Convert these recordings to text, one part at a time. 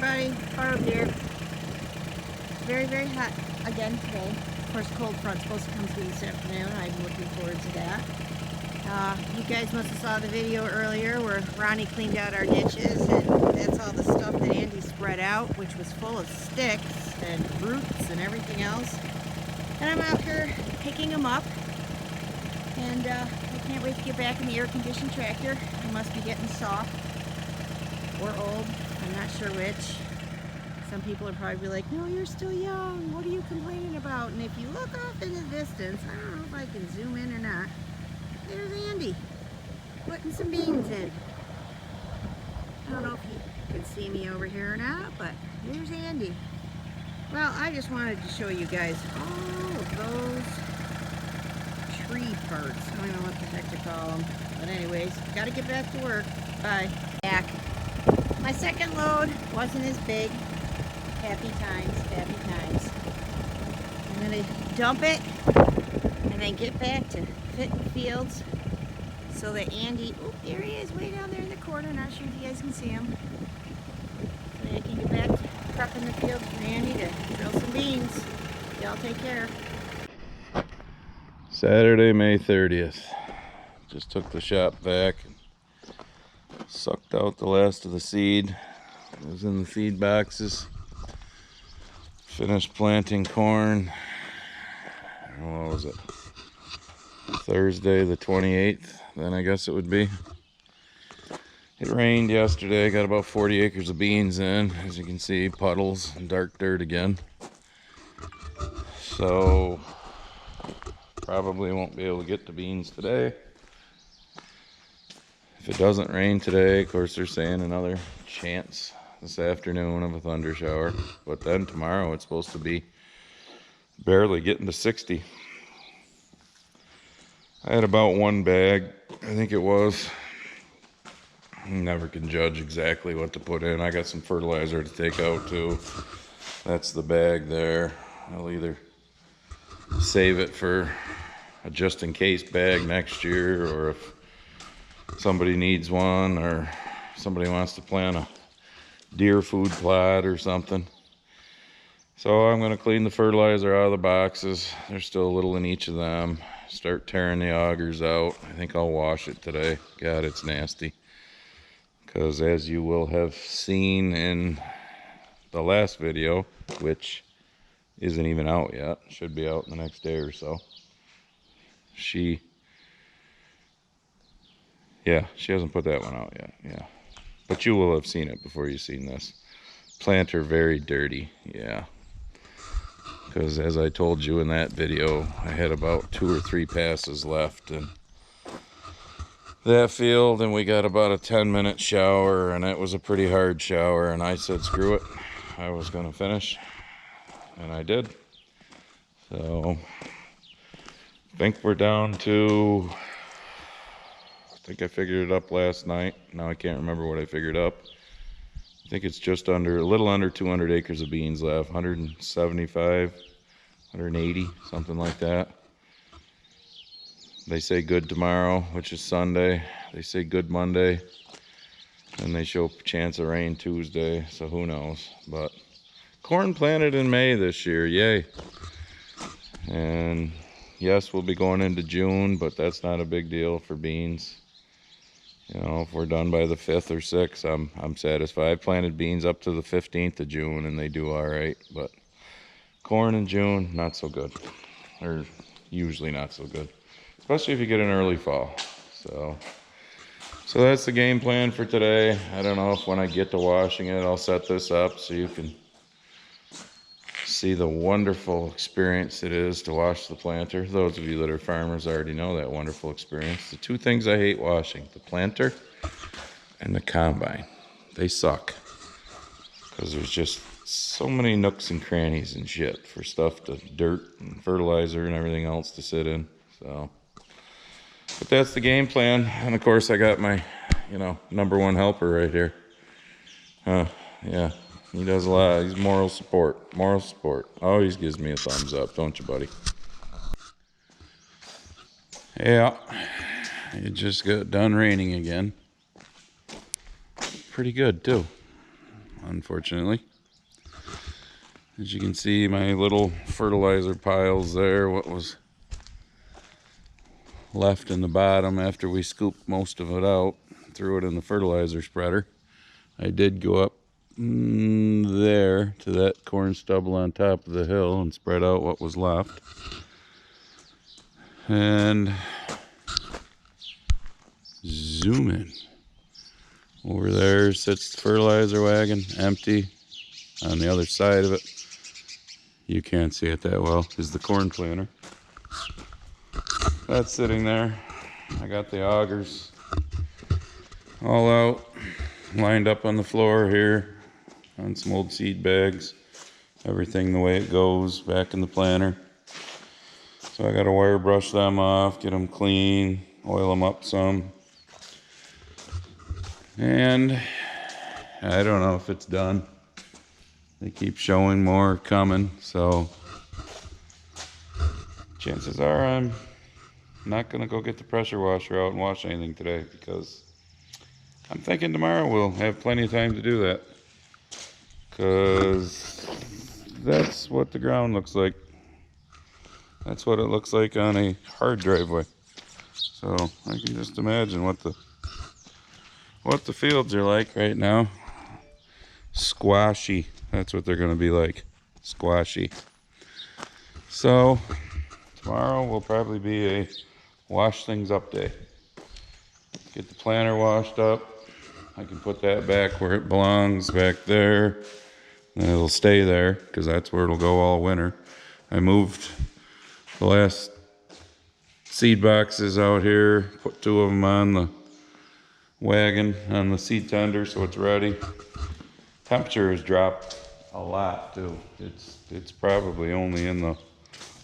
everybody. Barb here. Very, very hot again today. Of course, cold front's supposed to come through this afternoon. I'm looking forward to that. You guys must have saw the video earlier where Ronnie cleaned out our ditches, and that's all the stuff that Andy spread out, which was full of sticks and roots and everything else. And I'm out here picking them up, and I can't wait to get back in the air-conditioned tractor. I must be getting soft or old. I'm not sure which. Some people would probably be like, no, you're still young. What are you complaining about? And if you look off in the distance, I don't know if I can zoom in or not. There's Andy putting some beans in. I don't know if you can see me over here or not, but there's Andy. Well, I just wanted to show you guys all of those tree parts. I don't know what the heck to call them. But anyways, got to get back to work. Bye. Back. My second load wasn't as big. Happy times, happy times. I'm going to dump it and then get back to fitting fields so that Andy, oh, there he is way down there in the corner. Not sure if you guys can see him. So I can get back to prepping the fields for Andy to drill some beans. Y'all take care. Saturday, May 30th. Just took the shop vac and sucked out the last of the seed. It was in the feed boxes. Finished planting corn. What was it? Thursday the 28th, then I guess it would be. It rained yesterday. Got about 40 acres of beans in. As you can see, puddles and dark dirt again. So probably won't be able to get the beans today. If it doesn't rain today, of course they're saying another chance this afternoon of a thunder shower. But then tomorrow it's supposed to be barely getting to 60. I had about one bag, I think it was. Never can judge exactly what to put in. I got some fertilizer to take out too. That's the bag there. I'll either save it for a just in case bag next year, or if somebody needs one, or somebody wants to plant a deer food plot or something. So I'm going to clean the fertilizer out of the boxes. There's still a little in each of them. Start tearing the augers out. I think I'll wash it today. God, it's nasty. Because as you will have seen in the last video, which isn't even out yet, should be out in the next day or so, she hasn't put that one out yet. Yeah, but you will have seen it before you've seen this. Planter very dirty. Yeah, because as I told you in that video, I had about 2 or 3 passes left in that field, and we got about a 10-minute shower, and it was a pretty hard shower, and I said screw it, I was going to finish, and I did. So I think we're down to, I think I figured it up last night. Now I can't remember what I figured up. I think it's just under, a little under 200 acres of beans left. 175, 180, something like that. They say good tomorrow, which is Sunday. They say good Monday. And they show a chance of rain Tuesday, so who knows. But corn planted in May this year, yay. And yes, we'll be going into June, but that's not a big deal for beans. You know, if we're done by the 5th or 6th, I'm satisfied. I planted beans up to the 15th of June, and they do all right. But corn in June, not so good. Or usually not so good. Especially if you get an early fall. So that's the game plan for today. I don't know if when I get to washing it, I'll set this up so you can see the wonderful experience it is to wash the planter. Those of you that are farmers already know that wonderful experience. The 2 things I hate washing, the planter and the combine. They suck. Because there's just so many nooks and crannies and shit for stuff to dirt and fertilizer and everything else to sit in. So, but that's the game plan. And of course I got my, number 1 helper right here. Yeah. He does a lot. He's moral support. Always gives me a thumbs up, don't you, buddy? Yeah. It just got done raining again. Pretty good, too. unfortunately. As you can see, my little fertilizer piles there, what was left in the bottom after we scooped most of it out, threw it in the fertilizer spreader. I did go up there to that corn stubble on top of the hill and spread out what was left. And zoom in. Over there sits the fertilizer wagon, empty. On the other side of it, you can't see it that well, is the corn planter. That's sitting there. I got the augers all out, lined up on the floor here on some old seed bags. Everything the way it goes back in the planter. So I got to wire brush them off, get them clean, oil them up some. And I don't know if it's done. They keep showing more coming, so chances are I'm not gonna go get the pressure washer out and wash anything today, because I'm thinking tomorrow we'll have plenty of time to do that, because that's what the ground looks like. That's what it looks like on a hard driveway. So I can just imagine what the fields are like right now. Squashy. That's what they're going to be like. Squashy. So tomorrow will probably be a wash things up day. Get the planter washed up. I can put that back where it belongs, back there. And it'll stay there because that's where it'll go all winter. I moved the last seed boxes out here, put 2 of them on the wagon on the seed tender so it's ready. Temperature has dropped a lot too. It's probably only in the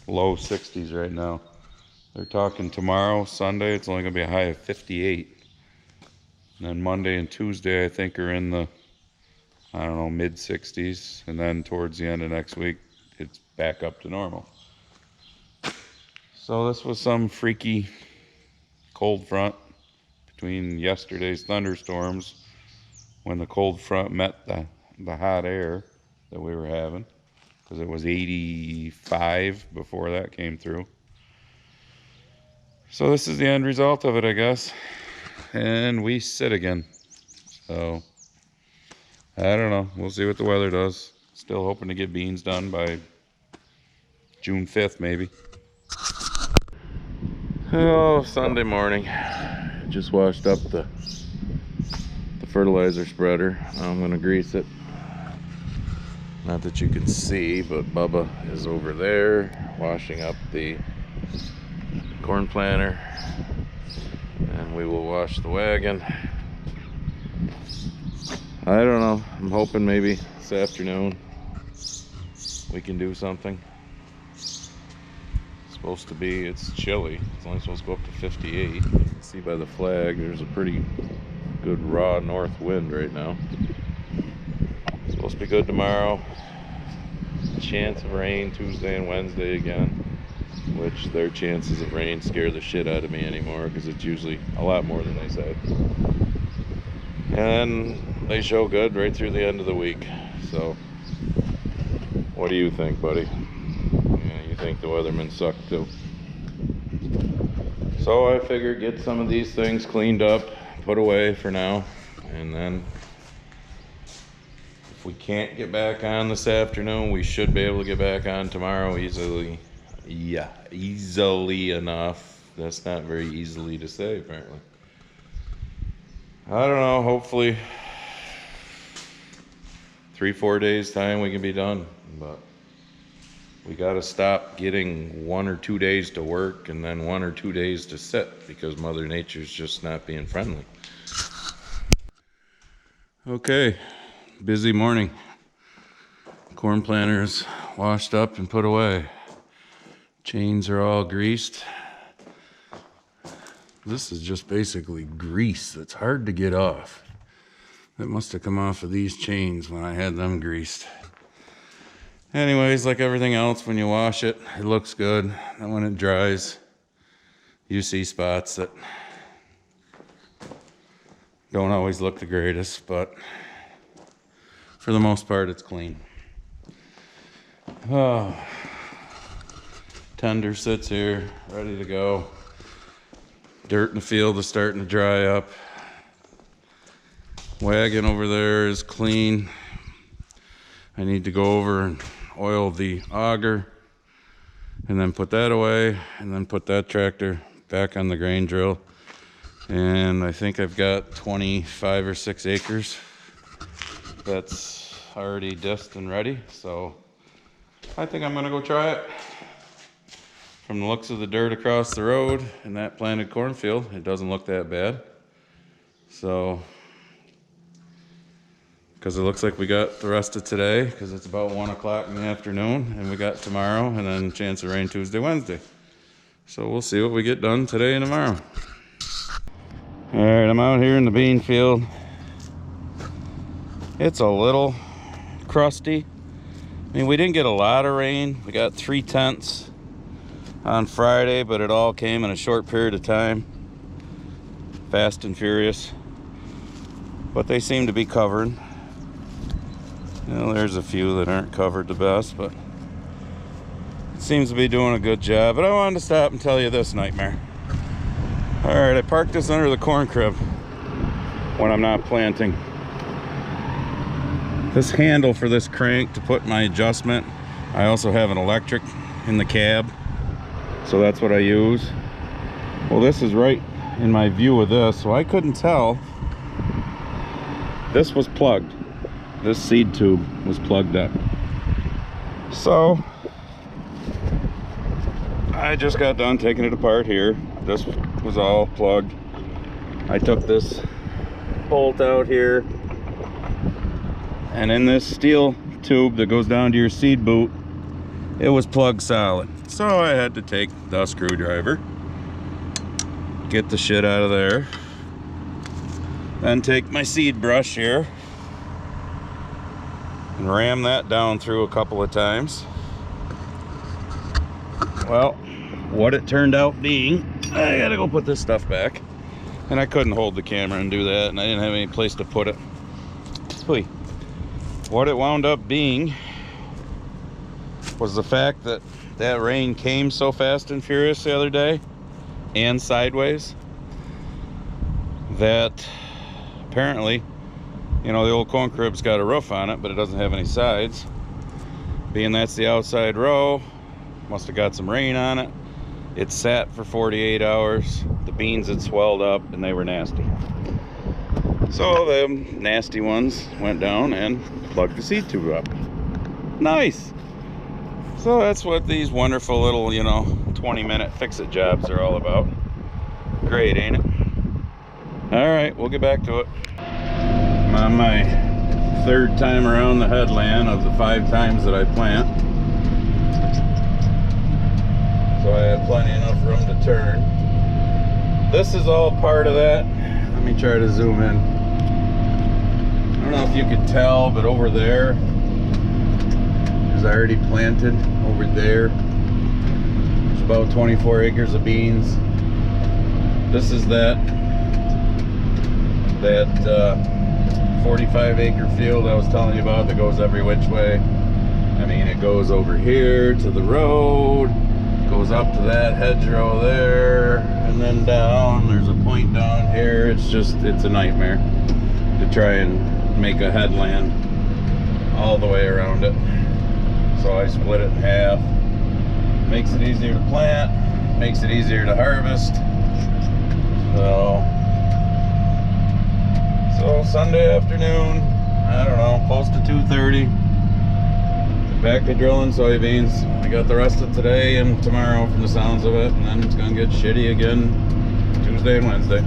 low 60s right now. They're talking tomorrow, Sunday, it's only gonna be a high of 58. And then Monday and Tuesday I think are in the, I don't know, mid 60s. And then towards the end of next week it's back up to normal. So this was some freaky cold front between yesterday's thunderstorms, when the cold front met the hot air that we were having, because it was 85 before that came through. So this is the end result of it, I guess. And we sit again. So I don't know. We'll see what the weather does. Still hoping to get beans done by June 5th maybe. Oh, Sunday morning. Just washed up the fertilizer spreader. I'm gonna grease it. Not that you can see, but Bubba is over there washing up the corn planter, and we will wash the wagon. I don't know. I'm hoping maybe this afternoon we can do something. It's supposed to be, it's chilly. It's only supposed to go up to 58. You can see by the flag there's a pretty good raw north wind right now. It's supposed to be good tomorrow. Chance of rain Tuesday and Wednesday again, which their chances of rain scare the shit out of me anymore, because it's usually a lot more than they say. And they show good right through the end of the week. So what do you think, buddy? Yeah, you think the weathermen suck too? So I figured get some of these things cleaned up, put away for now, and then if we can't get back on this afternoon, we should be able to get back on tomorrow easily. Yeah, easily enough. That's not very easily to say, apparently. I don't know, hopefully 3-4 days time we can be done, but we got to stop getting 1 or 2 days to work and then 1 or 2 days to sit, because Mother Nature's just not being friendly. Okay, busy morning. Corn planters washed up and put away. Chains are all greased. This is just basically grease that's hard to get off. That must have come off of these chains when I had them greased. Anyways, like everything else, when you wash it, it looks good. And when it dries, you see spots that don't always look the greatest, but for the most part, it's clean. Oh, tender sits here, ready to go. Dirt in the field is starting to dry up. Wagon over there is clean. I need to go over and oil the auger and then put that away and then put that tractor back on the grain drill. And I think I've got 25 or 6 acres that's already disced and ready. So I think I'm gonna go try it. From the looks of the dirt across the road in that planted cornfield, it doesn't look that bad. So, because it looks like we got the rest of today, because it's about 1 o'clock in the afternoon, and we got tomorrow, and then chance of rain Tuesday, Wednesday. So we'll see what we get done today and tomorrow. All right, I'm out here in the bean field. It's a little crusty. I mean, we didn't get a lot of rain. We got 3/10 on Friday, but it all came in a short period of time. Fast and furious. But they seem to be covered. You know, there's a few that aren't covered the best, but it seems to be doing a good job. But I wanted to stop and tell you this nightmare. All right, I parked this under the corn crib when I'm not planting. This handle for this crank to put my adjustment, I also have an electric in the cab, so that's what I use. Well, this is right in my view of this, so I couldn't tell. This was plugged. This seed tube was plugged up. So I just got done taking it apart here. This was all plugged. I took this bolt out here, and in this steel tube that goes down to your seed boot, it was plugged solid. So I had to take the screwdriver, get the shit out of there, then take my seed brush here and ram that down through a couple of times. Well, what it turned out being, I gotta go put this stuff back, and I couldn't hold the camera and do that, and I didn't have any place to put it. Sweet. What it wound up being was the fact that that rain came so fast and furious the other day and sideways that apparently, you know, the old corn crib's got a roof on it, but it doesn't have any sides. Being that's the outside row, must have got some rain on it. It sat for 48 hours. The beans had swelled up and they were nasty. So the nasty ones went down and plugged the seed tube up. Nice. So that's what these wonderful little, you know, 20-minute fix-it jobs are all about. Great, ain't it? All right, we'll get back to it. I'm on my 3rd time around the headland of the 5 times that I plant. So I had plenty enough room to turn. This is all part of that. Let me try to zoom in. I don't know if you could tell, but over there is already planted. Over there, there's about 24 acres of beans. This is that 45-acre field I was telling you about that goes every which way. I mean, it goes over here to the road, goes up to that hedgerow there, and then down. There's a point down here. It's a nightmare to try and make a headland all the way around it. So I split it in half. Makes it easier to plant, makes it easier to harvest. So Sunday afternoon, I don't know, close to 2:30. Back to drilling soybeans. I got the rest of today and tomorrow from the sounds of it, and then it's gonna get shitty again Tuesday and Wednesday.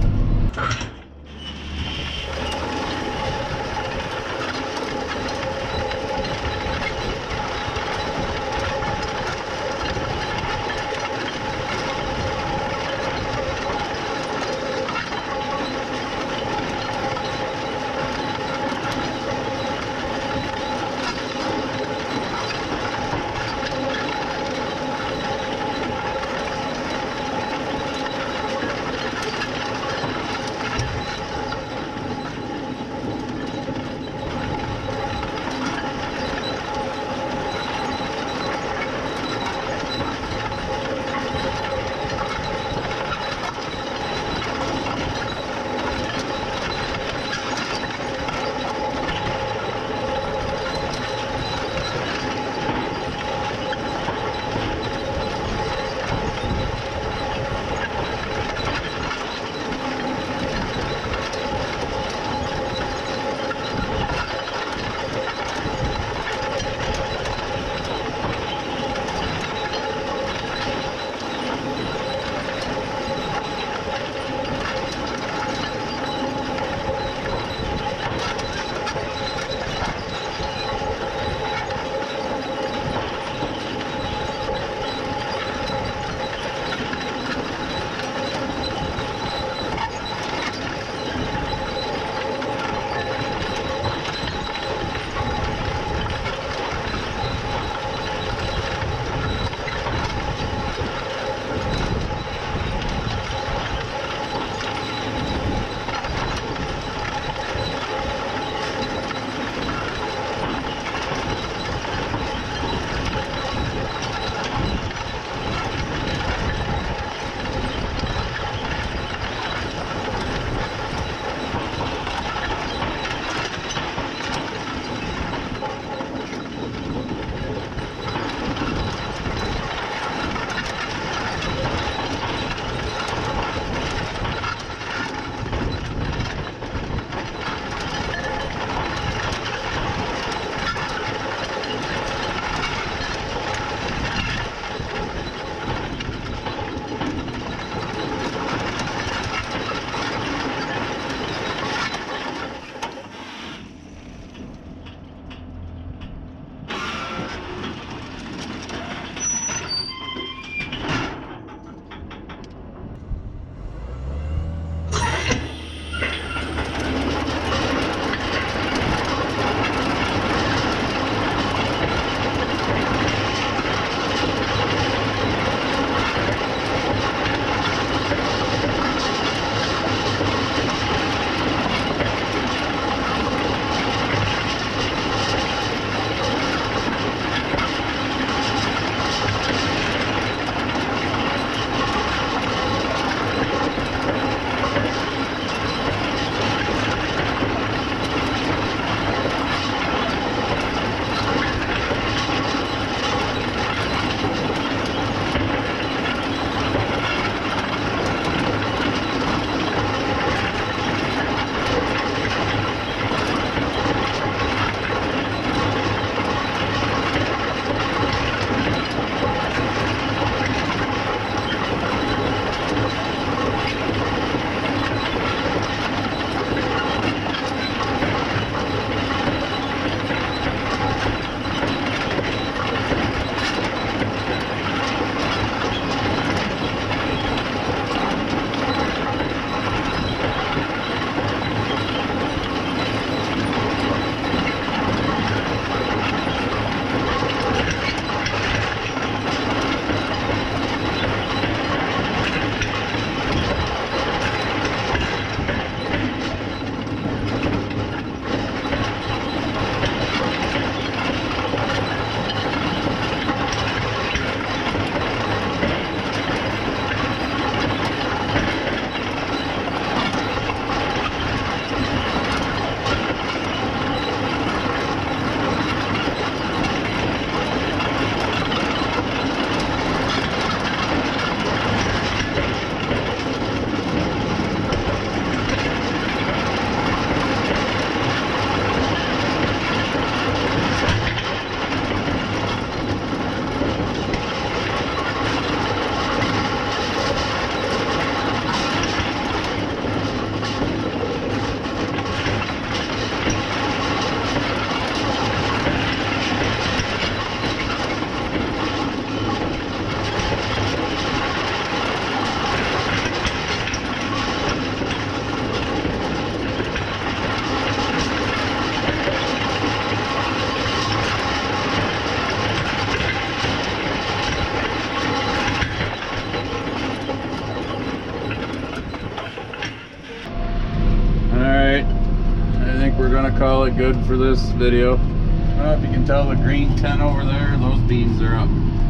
call it good for this video. I don't know if you can tell the green tent over there, those beans are up. Ones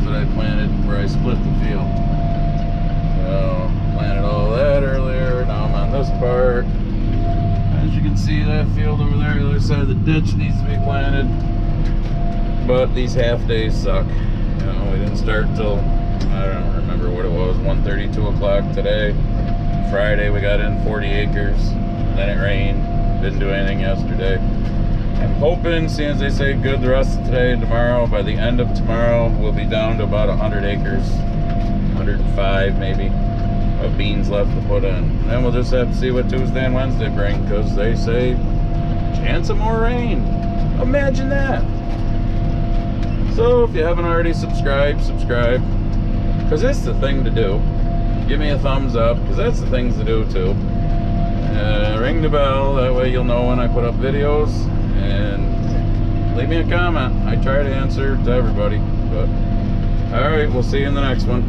that I planted where I split the field. So, planted all that earlier, now I'm on this part. As you can see, that field over there, the other side of the ditch needs to be planted. But these half days suck. You know, we didn't start till, I don't remember what it was, 1:30, 2 o'clock today. Friday we got in 40 acres, then it rained, didn't do anything yesterday. I'm hoping, seeing as they say good the rest of today and tomorrow, by the end of tomorrow we'll be down to about 100 acres, 105 maybe, of beans left to put in. And then we'll just have to see what Tuesday and Wednesday bring, because they say chance of more rain. Imagine that. So if you haven't already subscribed, subscribe, because it's the thing to do. Give me a thumbs up, because that's the things to do too. Ring the bell, that way you'll know when I put up videos, and leave me a comment. I try to answer to everybody, but alright, we'll see you in the next one.